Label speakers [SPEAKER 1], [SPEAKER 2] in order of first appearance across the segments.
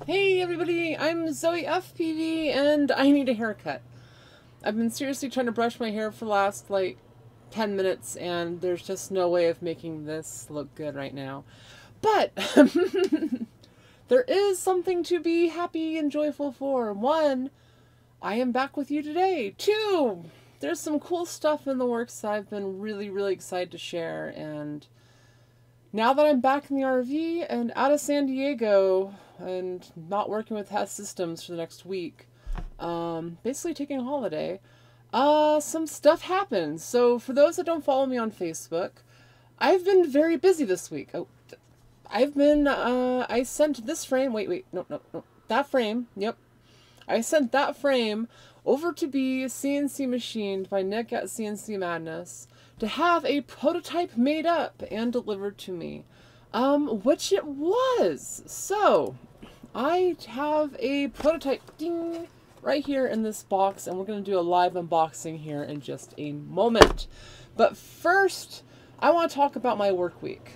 [SPEAKER 1] Hey everybody, I'm Zoe FPV and I need a haircut. I've been seriously trying to brush my hair for the last 10 minutes and there's just no way of making this look good right now. But there is something to be happy and joyful for. One, I am back with you today. Two, there's some cool stuff in the works that I've been really excited to share, and now that I'm back in the RV and out of San Diego and not working with Hess Systems for the next week, basically taking a holiday, some stuff happened. So for those that don't follow me on Facebook, I've been very busy this week. I sent this frame, no, that frame, yep. I sent that frame over to be CNC machined by Nick at CNC Madness to have a prototype made up and delivered to me, which it was. So I have a prototype ding right here in this box, and we're going to do a live unboxing here in just a moment. But first, I want to talk about my work week.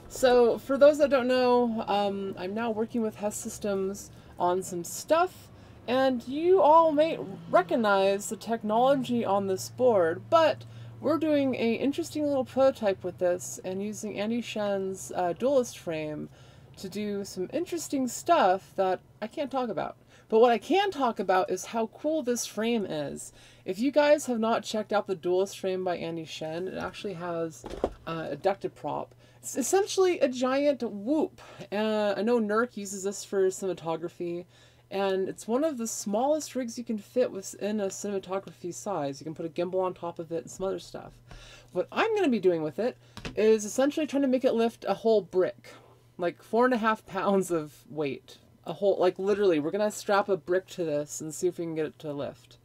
[SPEAKER 1] So for those that don't know, I'm now working with Hess Systems on some stuff, and you all may recognize the technology on this board, but we're doing an interesting little prototype with this and using Andy Shen's duelist frame to do some interesting stuff that I can't talk about. But what I can talk about is how cool this frame is. If you guys have not checked out the duelist frame by Andy Shen, it actually has a ducted prop. It's essentially a giant whoop. I know NERC uses this for cinematography, and it's one of the smallest rigs you can fit within a cinematography size. You can put a gimbal on top of it and some other stuff. What I'm going to be doing with it is essentially trying to make it lift a whole brick, like 4.5 pounds of weight. A whole, like literally, we're going to strap a brick to this and see if we can get it to lift.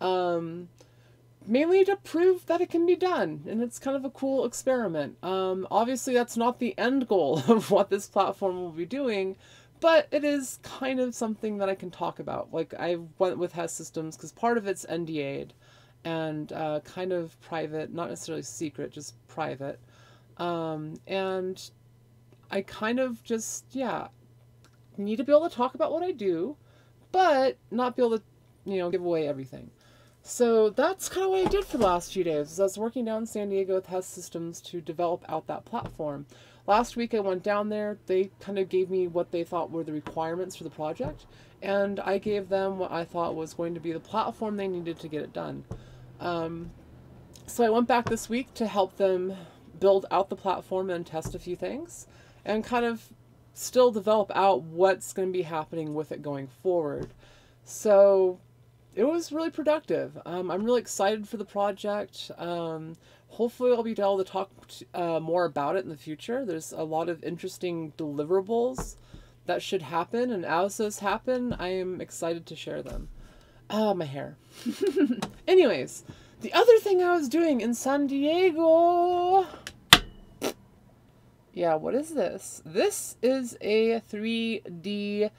[SPEAKER 1] Mainly to prove that it can be done, and it's kind of a cool experiment. Obviously that's not the end goal of what this platform will be doing, but it is kind of something that I can talk about. Like, I went with Hess Systems because part of it's NDA'd and kind of private, not necessarily secret, just private. And I kind of just, yeah, need to be able to talk about what I do, but not be able to, give away everything. So that's kind of what I did for the last few days. I was working down in San Diego with Hess Systems to develop out that platform. Last week I went down there. They kind of gave me what they thought were the requirements for the project, and I gave them what I thought was going to be the platform they needed to get it done. So I went back this week to help them build out the platform and test a few things, and kind of still develop out what's going to be happening with it going forward. So it was really productive. I'm really excited for the project. Hopefully I'll be able to talk more about it in the future. There's a lot of interesting deliverables that should happen, and as those happen, I am excited to share them. My hair. Anyways, the other thing I was doing in San Diego... Yeah, what is this? This is a 3D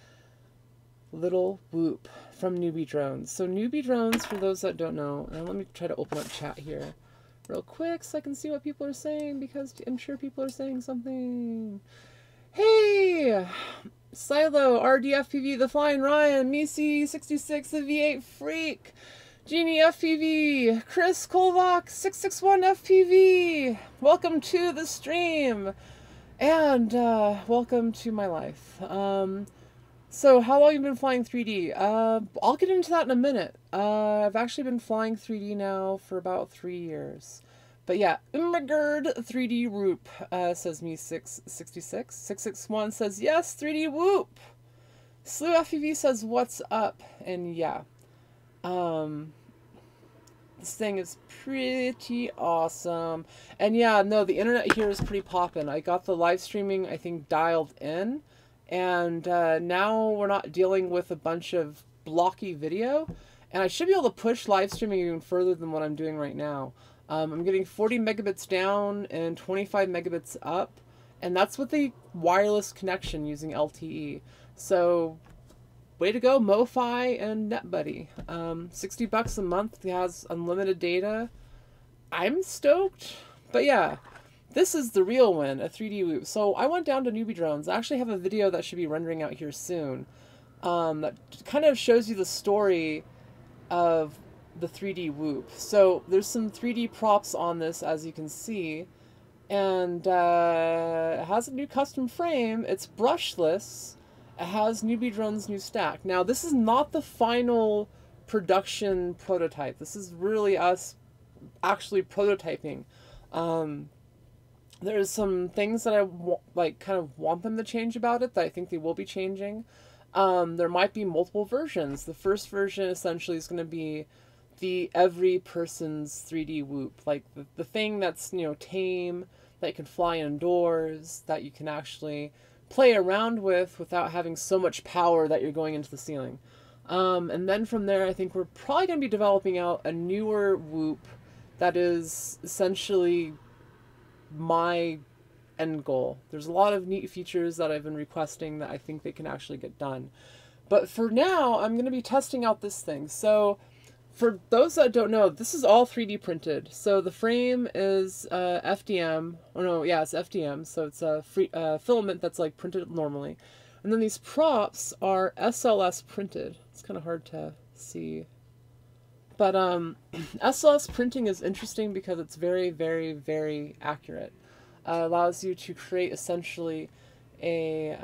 [SPEAKER 1] little whoop from Newbie Drones. So Newbie Drones, for those that don't know, and let me try to open up chat here real quick so I can see what people are saying, because I'm sure people are saying something. Hey! Silo, RDFPV, The Flying Ryan, Misi66, the V8 Freak, Genie FPV, Chris Kolvak, 661 FPV. Welcome to the stream, and welcome to my life. So how long have you been flying 3D? I'll get into that in a minute. I've actually been flying 3D now for about 3 years. But yeah, Immergerd 3D Whoop, says me 666. 661 says, yes, 3D Whoop. Slew FPV says, what's up? And yeah, this thing is pretty awesome. And yeah, no, the internet here is pretty poppin'. I got the live streaming, I think, dialed in. And now we're not dealing with a bunch of blocky video, and I should be able to push live streaming even further than what I'm doing right now. I'm getting 40 megabits down and 25 megabits up, and that's with the wireless connection using LTE. So way to go, MoFi and NetBuddy. 60 bucks a month, it has unlimited data. I'm stoked. But yeah, this is the real one, a 3D whoop. So I went down to Newbie Drones. I actually have a video that should be rendering out here soon, that kind of shows you the story of the 3D whoop. So there's some 3D props on this, as you can see, and it has a new custom frame. It's brushless. It has Newbie Drone's new stack. Now, this is not the final production prototype. This is really us actually prototyping. There's some things that I like kind of want them to change about it that I think they will be changing. There might be multiple versions. The first version essentially is going to be the every person's 3D whoop, like the thing that's, you know, tame, that you can fly indoors, that you can actually play around with without having so much power that you're going into the ceiling. And then from there, I think we're probably going to be developing out a newer whoop that is essentially my end goal. There's a lot of neat features that I've been requesting that I think they can actually get done. But for now, I'm going to be testing out this thing. So for those that don't know, this is all 3D printed. So the frame is FDM. Oh no, yeah, it's FDM. So it's a free filament that's like printed normally. And then these props are SLS printed. It's kind of hard to see. But SLS printing is interesting because it's very, very, very accurate. Allows you to create essentially a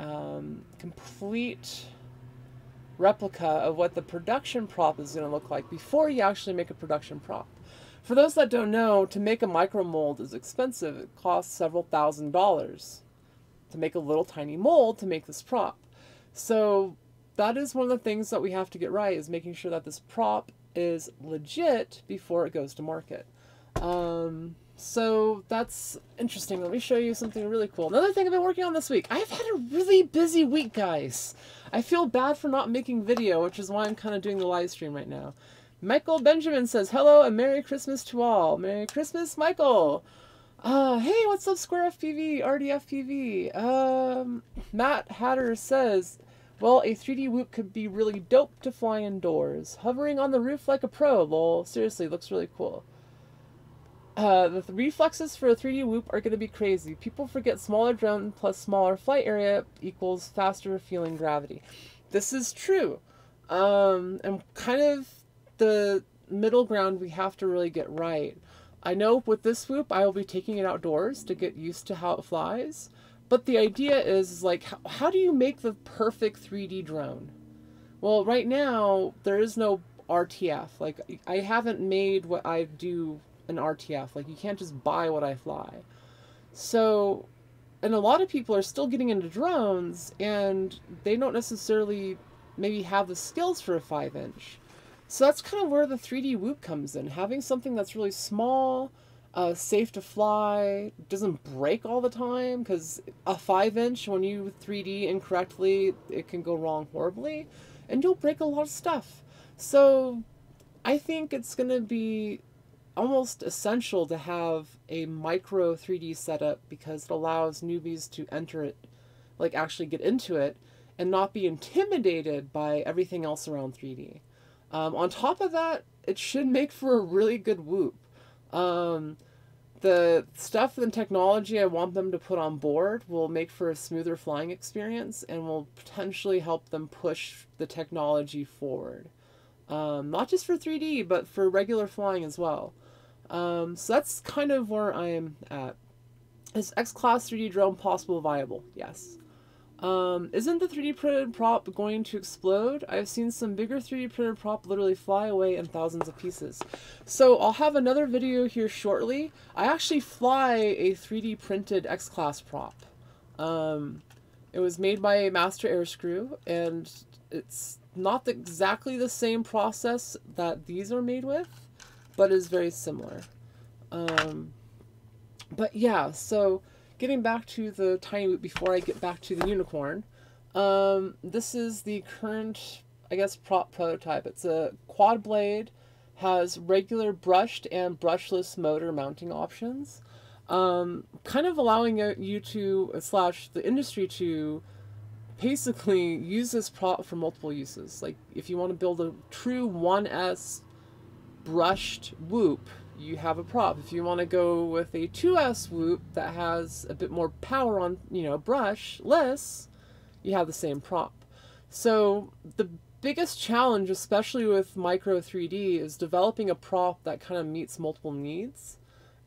[SPEAKER 1] complete replica of what the production prop is going to look like before you actually make a production prop. For those that don't know, to make a micro mold is expensive. It costs several $1,000s to make a little tiny mold to make this prop. So that is one of the things that we have to get right, is making sure that this prop is legit before it goes to market. So that's interesting. Let me show you something really cool. Another thing I've been working on this week. I've had a really busy week, guys. I feel bad for not making video, which is why I'm kind of doing the live stream right now. Michael Benjamin says, hello and Merry Christmas to all. Merry Christmas, Michael. Hey, what's up, Square FPV, RDFPV? Matt Hatter says, well, a 3D whoop could be really dope to fly indoors. Hovering on the roof like a pro, lol. Seriously, looks really cool. The reflexes for a 3D whoop are going to be crazy. People forget smaller drone plus smaller flight area equals faster feeling gravity. This is true. And kind of the middle ground we have to really get right. I know with this whoop, I will be taking it outdoors to get used to how it flies. But the idea is like, how do you make the perfect 3D drone? Well, right now, there is no RTF. Like, I haven't made what I do an RTF. Like, you can't just buy what I fly. So, and a lot of people are still getting into drones, and they don't necessarily maybe have the skills for a 5-inch. So that's kind of where the 3D whoop comes in. Having something that's really small, safe to fly, doesn't break all the time, because a 5-inch, when you 3D incorrectly, it can go wrong horribly, and you'll break a lot of stuff. So I think it's going to be almost essential to have a micro 3D setup, because it allows newbies to enter it, like actually get into it, and not be intimidated by everything else around 3D. On top of that, it should make for a really good whoop. The stuff and technology I want them to put on board will make for a smoother flying experience and will potentially help them push the technology forward. Not just for 3D, but for regular flying as well. So that's kind of where I am at. Is X-Class 3D drone possible viable? Yes. Isn't the 3D printed prop going to explode? I've seen some bigger 3D printed prop literally fly away in thousands of pieces. So I'll have another video here shortly. I actually fly a 3D printed X-Class prop. It was made by Master Air Screw, and it's not exactly the same process that these are made with, but is very similar. But yeah, so getting back to the tiny whoop before I get back to the unicorn, this is the current, I guess, prop prototype. It's a quad blade, has regular brushed and brushless motor mounting options, kind of allowing you to, slash the industry to, basically use this prop for multiple uses. Like, if you want to build a true 1S brushed whoop, you have a prop. If you want to go with a 2S whoop that has a bit more power on, you know, brushless, you have the same prop. So the biggest challenge, especially with Micro 3D, is developing a prop that kind of meets multiple needs.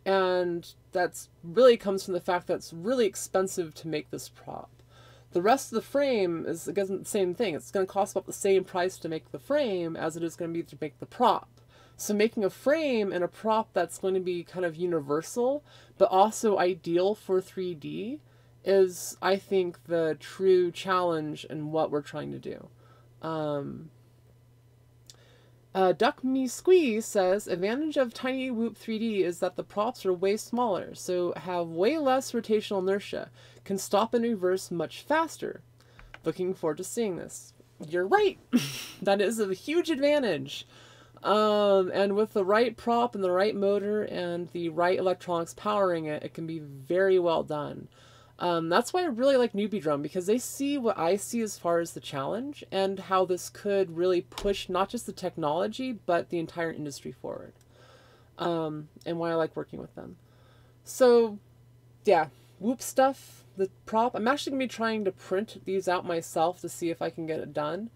[SPEAKER 1] And that's really comes from the fact that it's really expensive to make this prop. The rest of the frame is, again, the same thing. It's going to cost about the same price to make the frame as it is going to be to make the prop. So making a frame and a prop that's going to be kind of universal, but also ideal for 3D is, I think, the true challenge in what we're trying to do. Duck Me Squee says, advantage of Tiny Whoop 3D is that the props are way smaller, so have way less rotational inertia, can stop and reverse much faster. Looking forward to seeing this. You're right. That is a huge advantage. And with the right prop and the right motor and the right electronics powering it, it can be very well done. That's why I really like Newbie Drum, because they see what I see as far as the challenge and how this could really push not just the technology, but the entire industry forward. And why I like working with them. So, yeah, Whoop stuff, the prop. I'm actually going to be trying to print these out myself to see if I can get it done,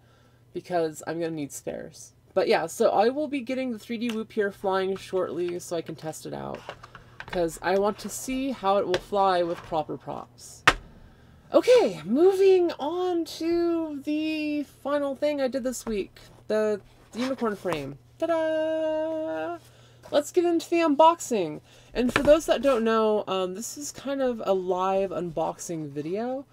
[SPEAKER 1] because I'm going to need spares. But yeah, so I will be getting the 3D Whoop here flying shortly so I can test it out, because I want to see how it will fly with proper props. Okay, moving on to the final thing I did this week, the unicorn frame. Ta-da! Let's get into the unboxing. And for those that don't know, this is kind of a live unboxing video.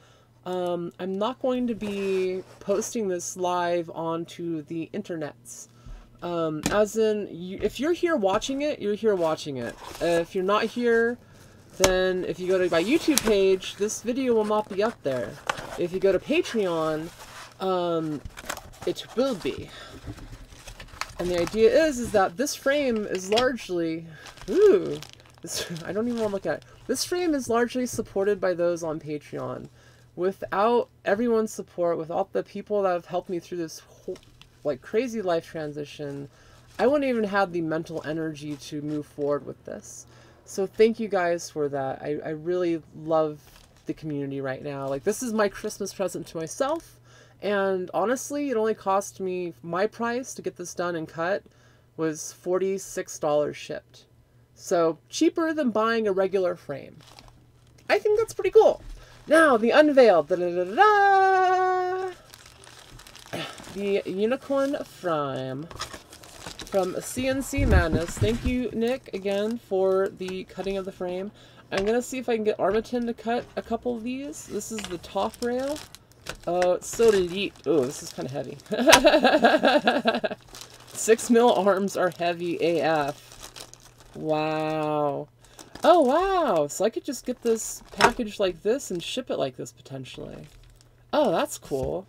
[SPEAKER 1] I'm not going to be posting this live onto the internets. As in, if you're here watching it, you're here watching it. If you're not here, then if you go to my YouTube page, this video will not be up there. If you go to Patreon, it will be. And the idea is that this frame is largely, I don't even want to look at it. This frame is largely supported by those on Patreon. Without everyone's support, without the people that have helped me through this whole, like, crazy life transition, I wouldn't even have the mental energy to move forward with this. So thank you guys for that. I really love the community right now. Like, this is my Christmas present to myself. And honestly, it only cost me, my price to get this done and cut was $46 shipped. So cheaper than buying a regular frame. I think that's pretty cool. Now, the unveiled. Da-da-da-da-da! The unicorn frame from CNC Madness. Thank you, Nick, again, for the cutting of the frame. I'm going to see if I can get Armiton to cut a couple of these. This is the top rail. Oh, it's so elite. Oh, this is kind of heavy. 6mm arms are heavy AF. Wow. Oh, wow. So I could just get this packaged like this and ship it like this, potentially. Oh, that's cool.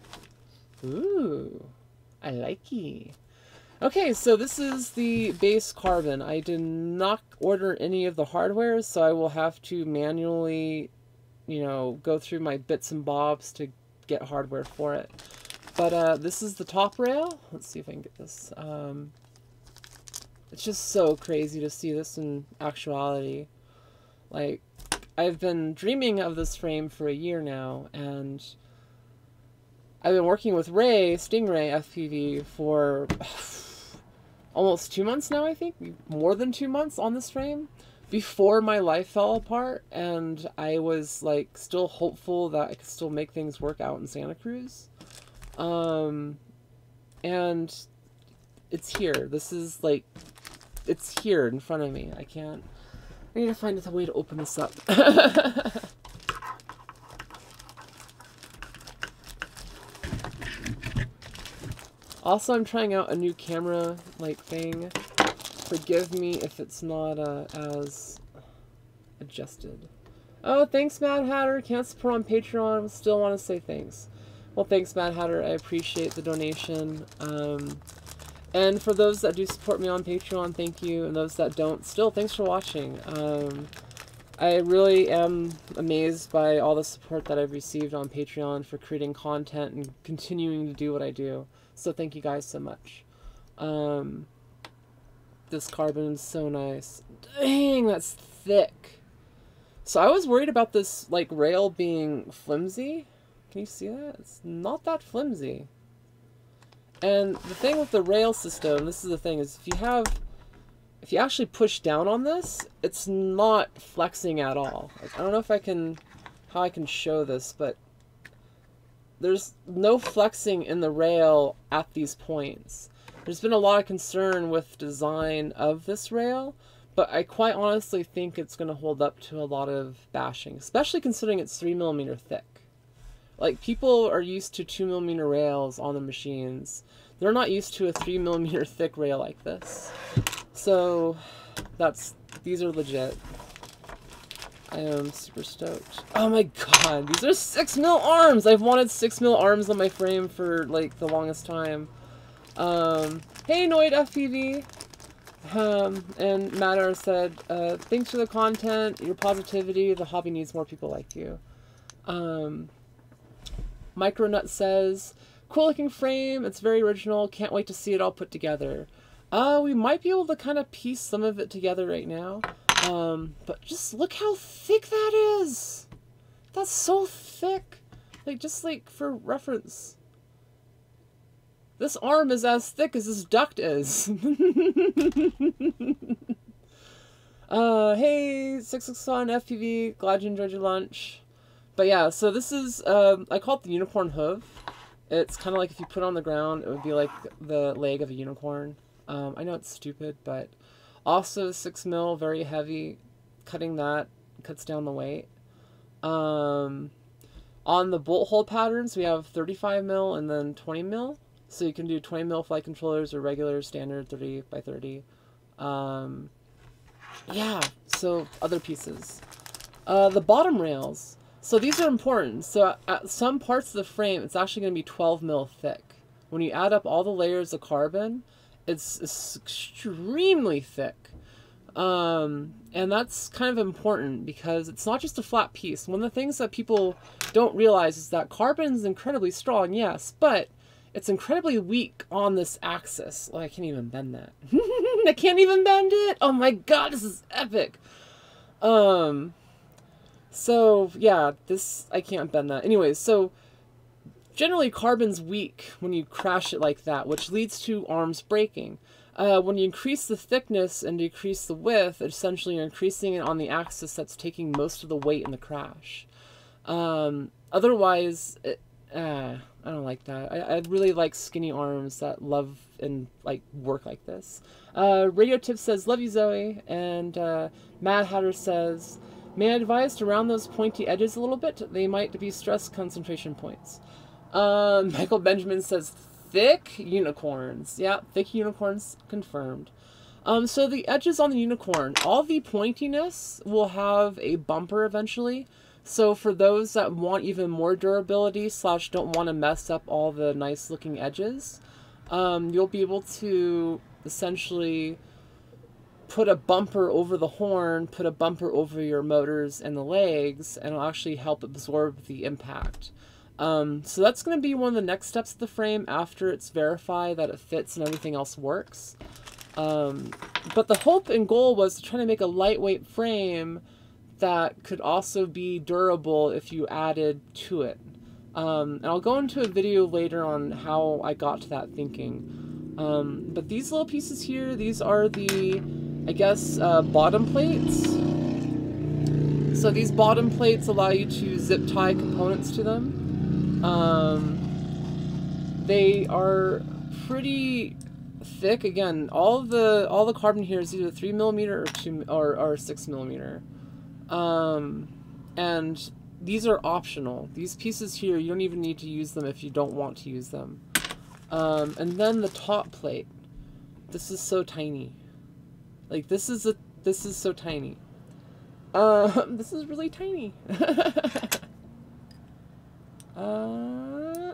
[SPEAKER 1] Ooh. I like it. Okay, so this is the base carbon. I did not order any of the hardware, so I will have to manually, you know, go through my bits and bobs to get hardware for it. But this is the top rail. Let's see if I can get this. It's just so crazy to see this in actuality. Like, I've been dreaming of this frame for a year now, and I've been working with Stingray FPV for almost 2 months now, I think. More than 2 months on this frame. Before my life fell apart, and I was, like, still hopeful that I could still make things work out in Santa Cruz. And it's here. This is, like, it's here in front of me. I need to find a way to open this up. Also, I'm trying out a new camera, like, thing. Forgive me if it's not as adjusted. Oh, thanks, Mad Hatter. Can't support on Patreon. Still want to say thanks. Well, thanks, Mad Hatter. I appreciate the donation. And for those that do support me on Patreon, thank you. And those that don't, still, thanks for watching. I really am amazed by all the support that I've received on Patreon for creating content and continuing to do what I do. So thank you guys so much. This carbon is so nice. Dang, that's thick. So I was worried about this like rail being flimsy. Can you see that? It's not that flimsy. And the thing with the rail system, this is the thing, is if you actually push down on this, it's not flexing at all. Like, I don't know if how I can show this, but there's no flexing in the rail at these points. There's been a lot of concern with design of this rail, but I quite honestly think it's going to hold up to a lot of bashing, especially considering it's 3mm thick. Like, people are used to 2mm rails on the machines. They're not used to a 3mm thick rail like this. So, these are legit. I am super stoked. Oh my god, these are 6mm arms! I've wanted 6mm arms on my frame for, like, the longest time. Hey Noid FPV! And Matter said, thanks for the content, your positivity, the hobby needs more people like you. Micronut says, cool looking frame, it's very original, can't wait to see it all put together. We might be able to kind of piece some of it together right now. But just look how thick that is! That's so thick! Like, just like for reference. This arm is as thick as this duct is. Hey, 661 FPV, glad you enjoyed your lunch. But yeah, so this is, I call it the unicorn hoof. It's kind of like if you put it on the ground, it would be like the leg of a unicorn. I know it's stupid, but also 6mm, very heavy. Cutting that cuts down the weight. On the bolt hole patterns, we have 35mm and then 20mm. So you can do 20mm flight controllers or regular standard 30x30. Yeah, so other pieces. The bottom rails. So these are important. So at some parts of the frame, it's actually going to be 12mm thick. When you add up all the layers of carbon, it's extremely thick. And that's kind of important because it's not just a flat piece. One of the things that people don't realize is that carbon is incredibly strong, yes, but it's incredibly weak on this axis. Oh, I can't even bend that. I can't even bend it! Oh my god, this is epic! So, yeah, I can't bend that. Anyways, so generally carbon's weak when you crash it like that, which leads to arms breaking. When you increase the thickness and decrease the width, essentially you're increasing it on the axis that's taking most of the weight in the crash. Otherwise, I don't like that. I really like skinny arms that love and like work like this. Radio Tip says, love you, Zoe. And Mad Hatter says, may I advise to round those pointy edges a little bit? They might be stress concentration points. Michael Benjamin says, thick unicorns. Yeah, thick unicorns confirmed. So the edges on the unicorn, all the pointiness will have a bumper eventually. So for those that want even more durability / don't want to mess up all the nice looking edges, you'll be able to essentially put a bumper over the horn, put a bumper over your motors and the legs, and it'll actually help absorb the impact. So that's going to be one of the next steps of the frame after it's verified that it fits and everything else works. But the hope and goal was to try to make a lightweight frame that could also be durable if you added to it. And I'll go into a video later on how I got to that thinking. But these little pieces here, these are the, I guess, bottom plates. So these bottom plates allow you to zip tie components to them. They are pretty thick. Again, all the carbon here is either 3mm or 6mm. And these are optional. These pieces here, you don't even need to use them if you don't want to use them. And then the top plate. This is so tiny. Like, this is so tiny. This is really tiny.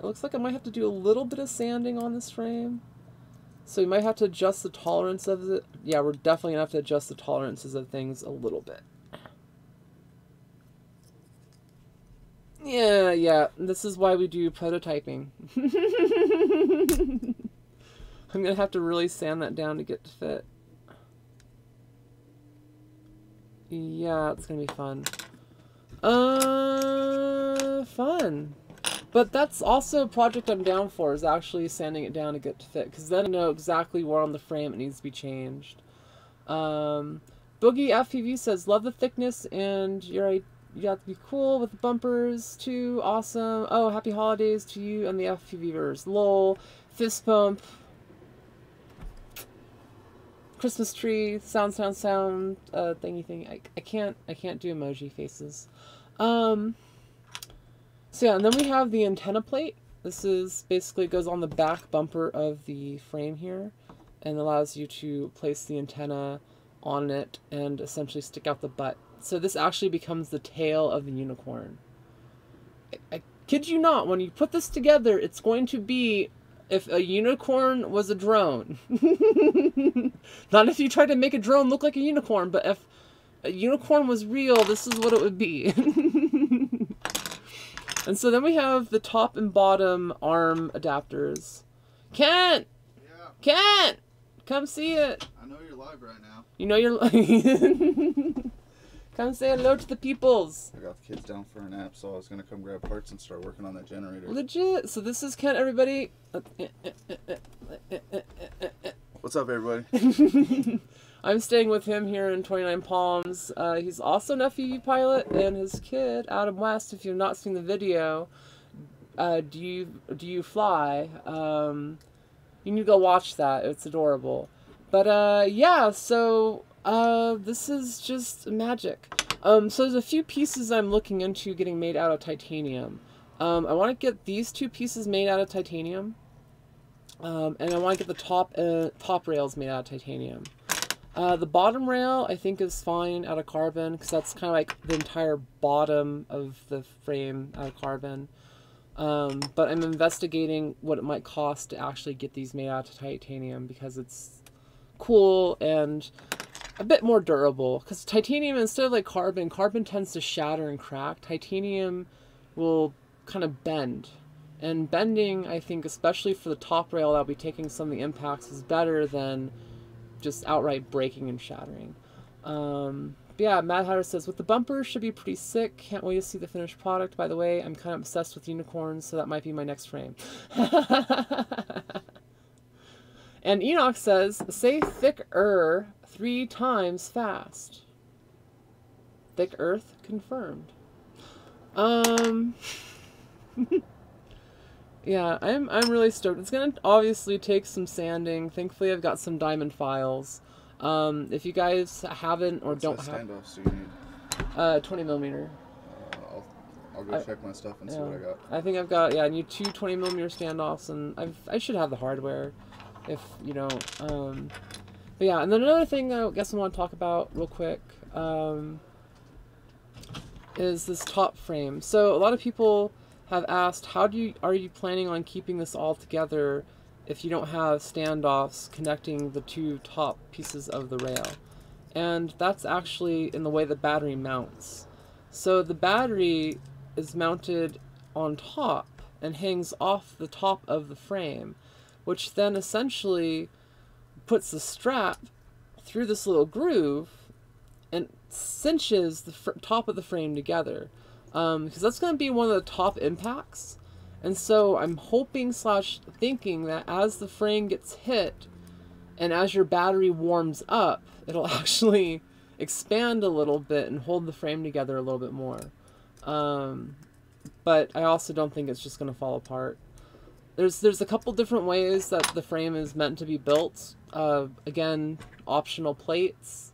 [SPEAKER 1] Looks like I might have to do a little bit of sanding on this frame. So you might have to adjust the tolerance of it. Yeah, we're definitely gonna have to adjust the tolerances of things a little bit. Yeah, this is why we do prototyping. I'm gonna have to really sand that down to get to fit. Yeah, it's gonna be fun. Fun. But that's also a project I'm down for, is actually sanding it down to get to fit, because then I know exactly where on the frame it needs to be changed. Boogie FPV says, love the thickness, and you're right, you have to be cool with the bumpers too. Awesome. Oh, happy holidays to you and the FPVers. Lol. Fist pump. Christmas tree. Sound. Thingy thing. I can't do emoji faces. So yeah, and then we have the antenna plate. This is basically goes on the back bumper of the frame here, and allows you to place the antenna on it and essentially stick out the butt. So this actually becomes the tail of the unicorn. I kid you not, when you put this together, it's going to be if a unicorn was a drone. Not if you try to make a drone look like a unicorn, but if a unicorn was real, this is what it would be. And so then we have the top and bottom arm adapters. Kent!
[SPEAKER 2] Yeah.
[SPEAKER 1] Kent! Come see it.
[SPEAKER 2] I know you're live right now.
[SPEAKER 1] You know you're Come say hello to the peoples.
[SPEAKER 2] I got the kids down for a nap, so I was going to come grab parts and start working on that generator.
[SPEAKER 1] Legit. So this is Kent, everybody.
[SPEAKER 2] What's up, everybody?
[SPEAKER 1] I'm staying with him here in 29 Palms. He's also an FPV pilot, and his kid, Adam West, if you've not seen the video, do you fly? You need to go watch that. It's adorable. But yeah, so this is just magic. So there's a few pieces I'm looking into getting made out of titanium. I want to get these two pieces made out of titanium, and I want to get the top rails made out of titanium. The bottom rail I think is fine out of carbon, because that's kind of like the entire bottom of the frame out of carbon. But I'm investigating what it might cost to actually get these made out of titanium, because it's cool and a bit more durable. Because titanium, instead of like carbon tends to shatter and crack. Titanium will kind of bend. And bending, I think, especially for the top rail that'll be taking some of the impacts, is better than just outright breaking and shattering. But yeah, Mad Hatter says, with the bumpers should be pretty sick. Can't wait to see the finished product. By the way, I'm kind of obsessed with unicorns, so that might be my next frame. And Enoch says, say thick-er 3 times fast. Thick earth confirmed. Yeah, I'm really stoked. It's gonna obviously take some sanding. Thankfully, I've got some diamond files. If you guys haven't or don't have
[SPEAKER 2] standoffs do you need?
[SPEAKER 1] 20 millimeter.
[SPEAKER 2] I'll go check my stuff and see what I got.
[SPEAKER 1] I think I've got, yeah, I need 2 20 millimeter standoffs, and I should have the hardware, if you know. But yeah, and then another thing I guess I want to talk about real quick is this top frame. So a lot of people have asked, are you planning on keeping this all together if you don't have standoffs connecting the 2 top pieces of the rail? And that's actually in the way the battery mounts. So the battery is mounted on top and hangs off the top of the frame, which then essentially puts the strap through this little groove and cinches the top of the frame together. Because that's going to be one of the top impacts. And so I'm hoping / thinking that as the frame gets hit and as your battery warms up, it'll actually expand a little bit and hold the frame together a little bit more. But I also don't think it's just going to fall apart. There's a couple different ways that the frame is meant to be built. Again, optional plates.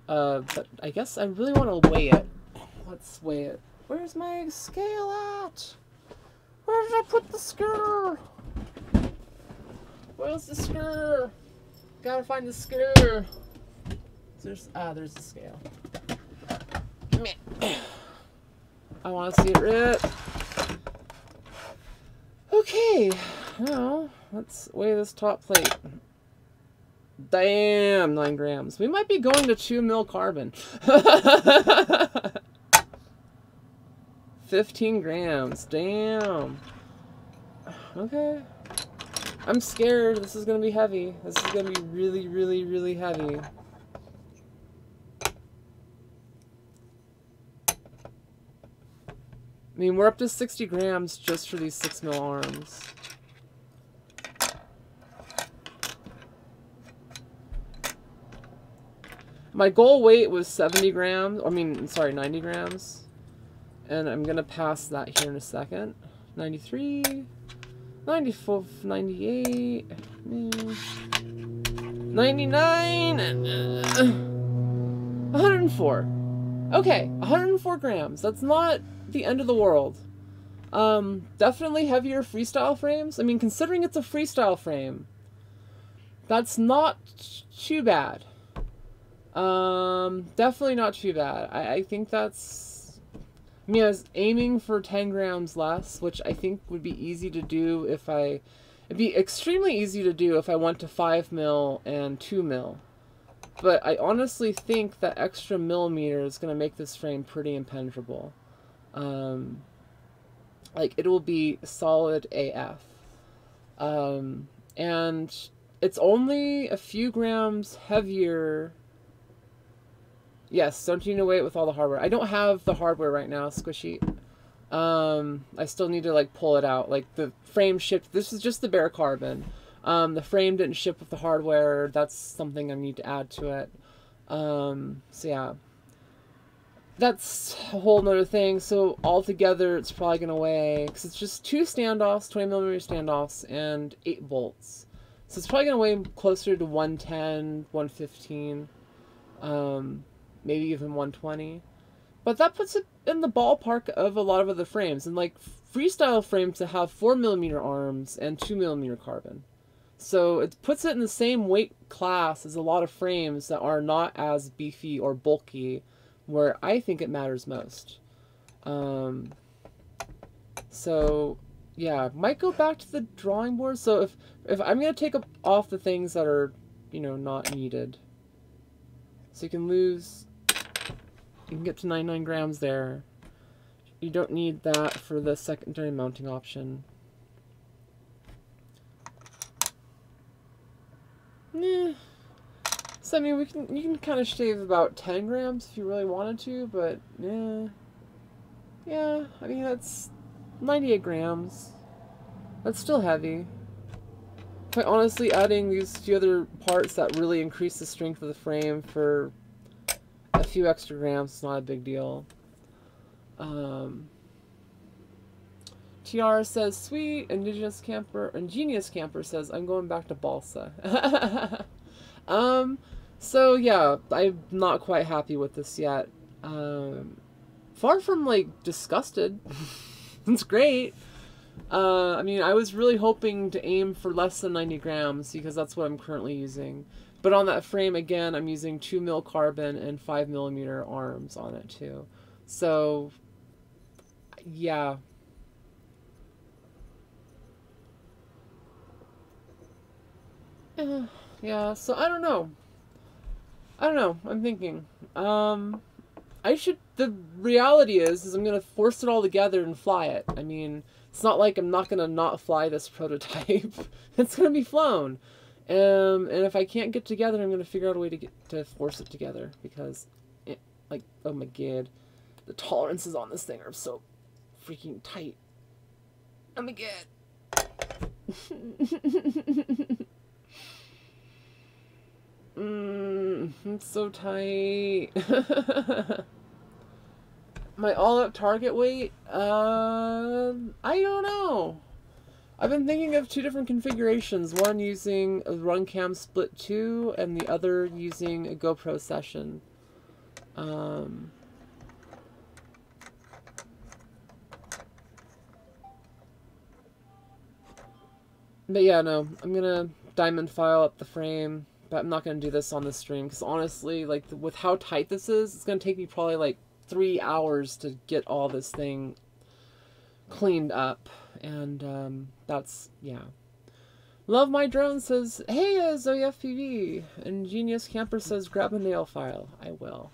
[SPEAKER 1] But I guess I really want to weigh it. Let's weigh it. Where's my scale at? Where did I put the screw? Where's the screw? Gotta find the screw. There's the scale. I want to see it rip. Okay, now let's weigh this top plate. Damn, 9 grams. We might be going to 2 mil carbon. 15 grams. Damn. Okay. I'm scared. This is going to be heavy. This is going to be really, really, really heavy. I mean, we're up to 60 grams just for these 6mm arms. My goal weight was 70 grams. I mean, sorry, 90 grams. And I'm going to pass that here in a second. 93, 94, 98, 99, 104. Okay, 104 grams. That's not the end of the world. Definitely heavier freestyle frames. I mean, considering it's a freestyle frame, that's not too bad. Definitely not too bad. I think that's... I mean, I was aiming for 10 grams less, which I think would be easy to do if I... It'd be extremely easy to do if I went to 5mm and 2mm. But I honestly think that extra millimeter is going to make this frame pretty impenetrable. Like, it will be solid AF. And it's only a few grams heavier. Yes, don't you know, wait with all the hardware. I don't have the hardware right now, Squishy. I still need to, like, pull it out. Like, the frame shipped. This is just the bare carbon. The frame didn't ship with the hardware. That's something I need to add to it. So yeah. That's a whole nother thing. So altogether, it's probably going to weigh, because it's just 2 standoffs, 20mm standoffs, and 8 bolts. So it's probably going to weigh closer to 110, 115, maybe even 120. But that puts it in the ballpark of a lot of other frames. And like freestyle frames that have 4mm arms and 2mm carbon. So it puts it in the same weight class as a lot of frames that are not as beefy or bulky, where I think it matters most. So yeah, might go back to the drawing board. So if I'm gonna take off the things that are, you know, not needed. So you can get to 99 grams there. You don't need that for the secondary mounting option. So I mean, you can kind of shave about 10 grams if you really wanted to, but yeah, I mean, that's 98 grams. That's still heavy. Quite honestly, adding these few other parts that really increase the strength of the frame for a few extra grams is not a big deal. TR says, sweet. Ingenious Camper says, I'm going back to balsa. So yeah, I'm not quite happy with this yet. Far from like disgusted. It's great. I mean, I was really hoping to aim for less than 90 grams because that's what I'm currently using. But on that frame, again, I'm using 2mm carbon and 5mm arms on it too. So, yeah. Yeah, so I don't know. I'm thinking. The reality is I'm going to force it all together and fly it. I mean, it's not like I'm not going to not fly this prototype. It's going to be flown. And if I can't get together, I'm going to figure out a way to force it together. Because, like, oh my god. The tolerances on this thing are so freaking tight. Oh my god. It's so tight. My all-up target weight? I don't know. I've been thinking of 2 different configurations. One using a Runcam Split 2, and the other using a GoPro Session. But yeah, no. I'm gonna diamond file up the frame. But I'm not going to do this on the stream. Because honestly, like, with how tight this is, it's going to take me probably like 3 hours to get all this thing cleaned up. And that's, yeah. Love My Drone says, hey, Zoe FPV. Ingenious Camper says, grab a nail file. I will.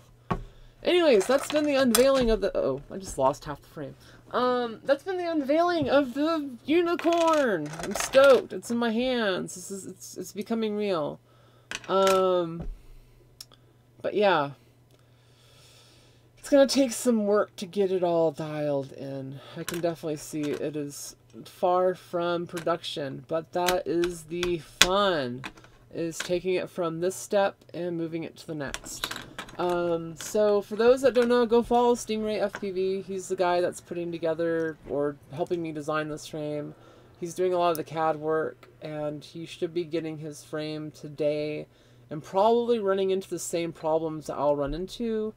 [SPEAKER 1] Anyways, that's been the unveiling of the... Oh, I just lost half the frame. That's been the unveiling of the unicorn. I'm stoked. It's in my hands. It's becoming real. But yeah. It's going to take some work to get it all dialed in. I can definitely see it is far from production, but that is the fun, is taking it from this step and moving it to the next. So for those that don't know, go follow Stingray FPV. He's the guy that's putting together or helping me design this frame. He's doing a lot of the CAD work, and he should be getting his frame today and probably running into the same problems that I'll run into.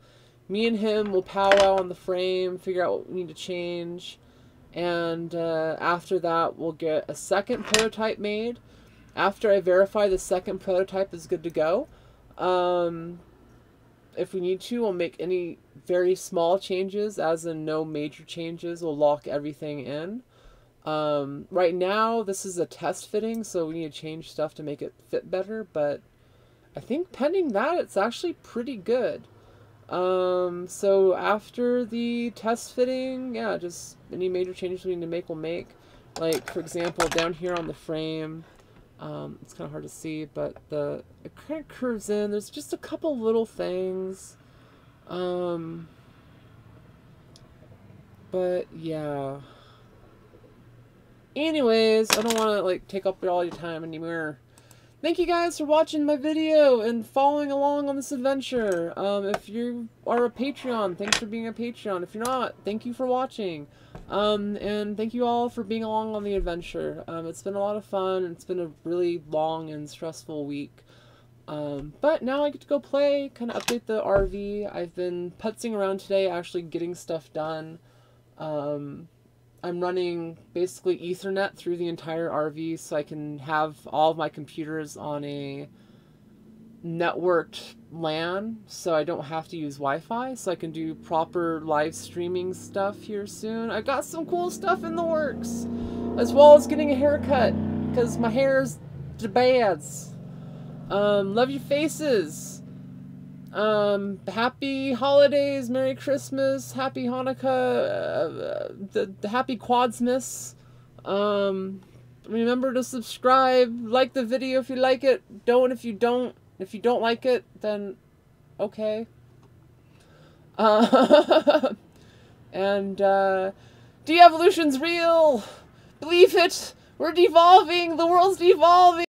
[SPEAKER 1] Me and him will powwow on the frame, figure out what we need to change, and after that we'll get a second prototype made. After I verify the second prototype is good to go, if we need to, we'll make any very small changes, as in no major changes. We'll lock everything in. Right now this is a test fitting, so we need to change stuff to make it fit better, but I think pending that it's actually pretty good. So after the test fitting, yeah, just any major changes we need to make, we'll make. Like, for example, down here on the frame, it's kind of hard to see, but it kind of curves in. There's just a couple little things. But yeah. Anyways, I don't want to, like, take up all your time anymore. Thank you guys for watching my video and following along on this adventure. If you are a Patreon, thanks for being a Patreon. If you're not, thank you for watching. And thank you all for being along on the adventure. It's been a lot of fun. It's been a really long and stressful week. But now I get to go play, kind of update the RV. I've been putzing around today, actually getting stuff done. I'm running basically Ethernet through the entire RV so I can have all of my computers on a networked LAN, so I don't have to use Wi-Fi, so I can do proper live streaming stuff here soon. I've got some cool stuff in the works, as well as getting a haircut, because my hair's the bads. Love your faces. Happy holidays, Merry Christmas, Happy Hanukkah, the Happy Quadsmas. Remember to subscribe, like the video if you like it, don't if you don't. If you don't like it, then okay. And de-evolution's real. Believe it. We're devolving. The world's devolving.